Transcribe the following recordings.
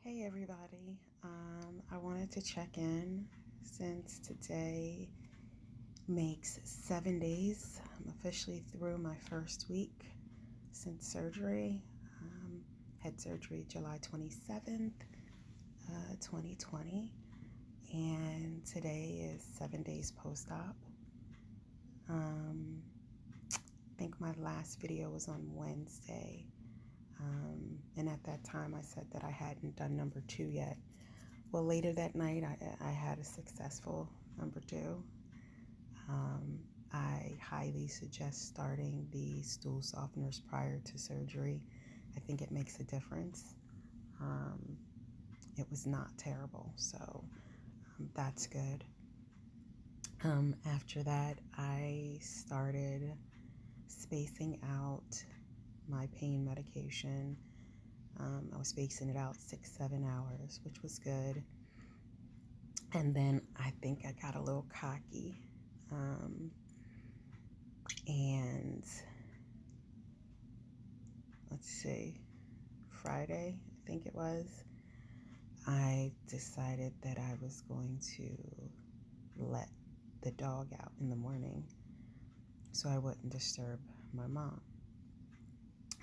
Hey everybody, I wanted to check in since today makes 7 days. I'm officially through my first week since surgery. Had surgery July 27th, 2020, and today is 7 days post-op. I think my last video was on Wednesday. And at that time I said that I hadn't done number 2 yet. Well, later that night I had a successful number 2. I highly suggest starting the stool softeners prior to surgery. I think it makes a difference. It was not terrible, so that's good. After that, I started spacing out my pain medication. I was spacing it out 6-7 hours, which was good. And then I think I got a little cocky. And let's see, Friday, I think it was, I decided that I was going to let the dog out in the morning so I wouldn't disturb my mom.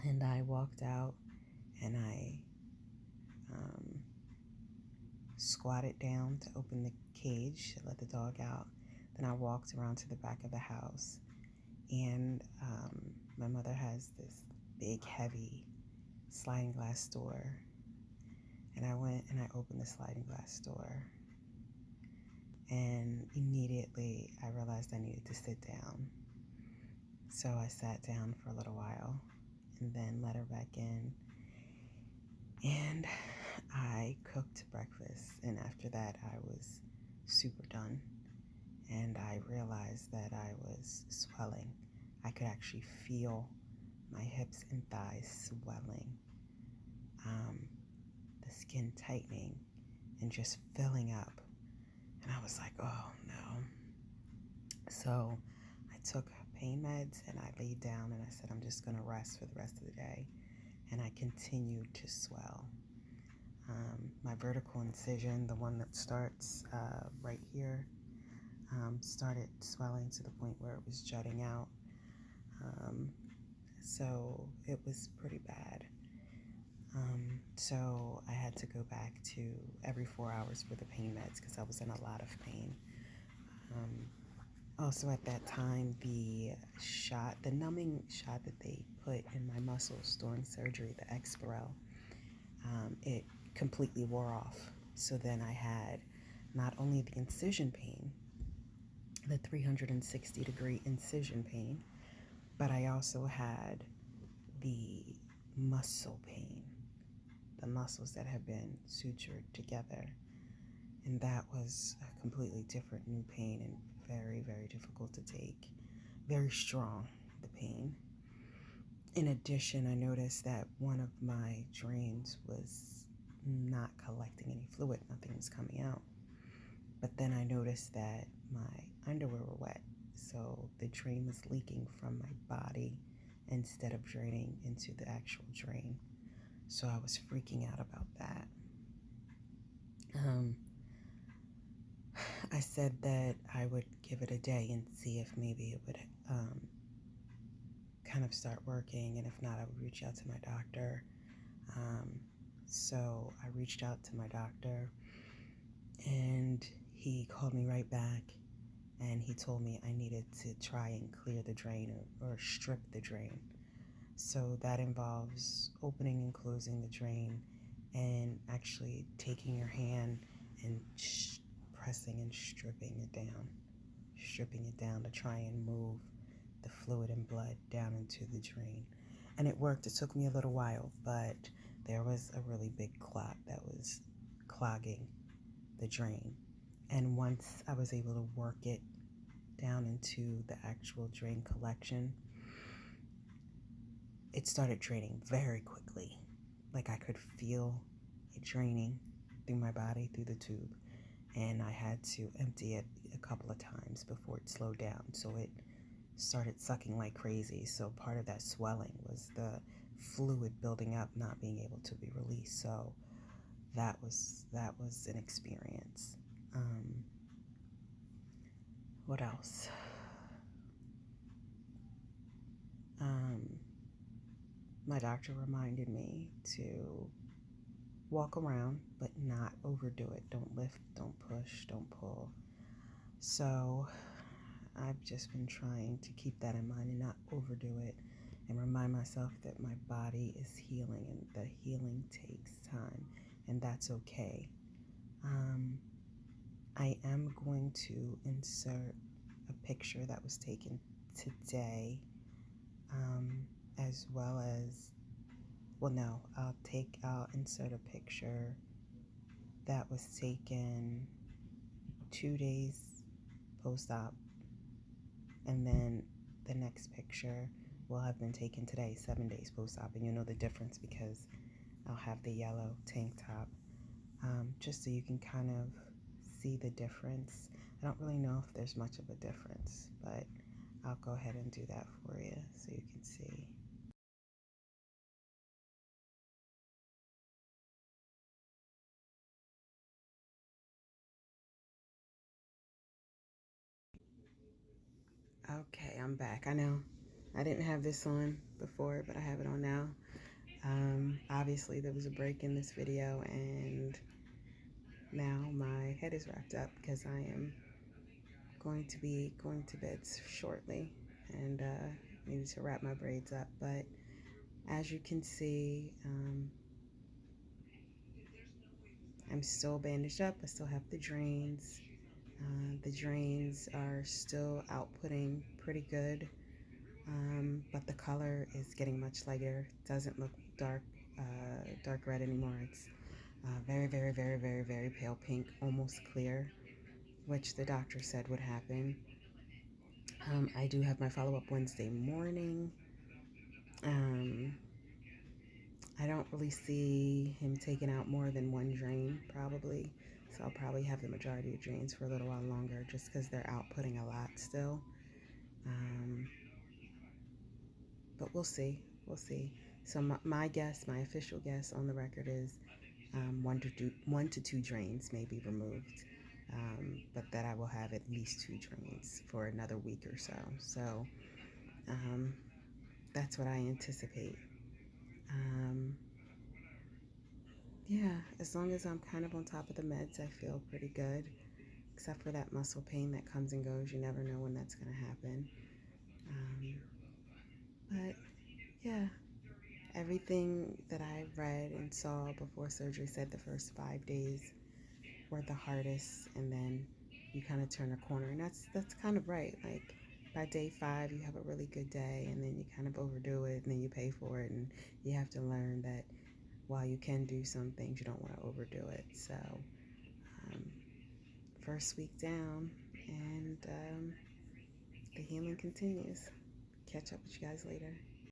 And I walked out and I squatted down to open the cage to let the dog out. Then I walked around to the back of the house, and my mother has this big, heavy sliding glass door. And I went and I opened the sliding glass door, and immediately I realized I needed to sit down. So I sat down for a little while and then let her back in. And I cooked breakfast, and after that I was super done. And I realized that I was swelling. I could actually feel my hips and thighs swelling, the skin tightening and just filling up. And I was like, oh no. So I took pain meds and I laid down and I said, I'm just gonna rest for the rest of the day. And I continued to swell. My vertical incision, the one that starts right here, started swelling to the point where it was jutting out. So it was pretty bad. So I had to go back to every 4 hours for the pain meds because I was in a lot of pain. Also at that time, the numbing shot that they put in my muscles during surgery, the Exparel, it completely wore off. So then I had not only the incision pain, the 360-degree incision pain, but I also had the muscle pain, the muscles that have been sutured together. And that was a completely different new pain and very, very difficult to take. Very strong, the pain. In addition, I noticed that one of my drains was not collecting any fluid, nothing was coming out. But then I noticed that my underwear were wet, so the drain was leaking from my body instead of draining into the actual drain. So I was freaking out about that. I said that I would give it a day and see if maybe it would kind of start working, and if not, I would reach out to my doctor. So I reached out to my doctor, and he called me right back, and he told me I needed to try and clear the drain or strip the drain. So that involves opening and closing the drain and actually taking your hand and pressing and stripping it down to try and move the fluid and blood down into the drain. And it worked. It took me a little while, but there was a really big clot that was clogging the drain. And once I was able to work it down into the actual drain collection, it started draining very quickly. Like I could feel it draining through my body, through the tube. And I had to empty it a couple of times before it slowed down. So it started sucking like crazy. So part of that swelling was the fluid building up, not being able to be released. So that was an experience. What else? Um, my doctor reminded me to walk around, but not overdo it. Don't lift, don't push, don't pull. So I've just been trying to keep that in mind and not overdo it and remind myself that my body is healing and the healing takes time, and that's okay. I am going to insert a picture that was taken today, as well as, well, no, I'll insert a picture that was taken 2 days post-op, and then the next picture will have been taken today, 7 days post-op, and you'll know the difference because I'll have the yellow tank top, just so you can kind of see the difference. I don't really know if there's much of a difference, but I'll go ahead and do that for you so you can see. Okay, I'm back. I know I didn't have this on before, but I have it on now. Obviously, there was a break in this video, and now my head is wrapped up because I am going to be going to bed shortly, and needed to wrap my braids up. But as you can see, I'm still bandaged up. I still have the drains. The drains are still outputting pretty good, but the color is getting much lighter. It doesn't look dark red anymore. It's very, very, very, very, very pale pink, almost clear, which the doctor said would happen. I do have my follow-up Wednesday morning. I don't really see him taking out more than one drain, probably. So I'll probably have the majority of drains for a little while longer just because they're outputting a lot still. Um, but we'll see. We'll see. So my guess, my official guess on the record is one to two drains may be removed, but that I will have at least two drains for another week or so. So um, that's what I anticipate. Um, yeah, as long as I'm kind of on top of the meds, I feel pretty good, except for that muscle pain that comes and goes. You never know when that's going to happen. Um, but yeah, everything that I read and saw before surgery said the first 5 days were the hardest, and then you kind of turn a corner, and that's kind of right. Like by day 5, you have a really good day, and then you kind of overdo it, and then you pay for it, and you have to learn that while you can do some things, you don't want to overdo it. So um, first week down, and the healing continues. Catch up with you guys later.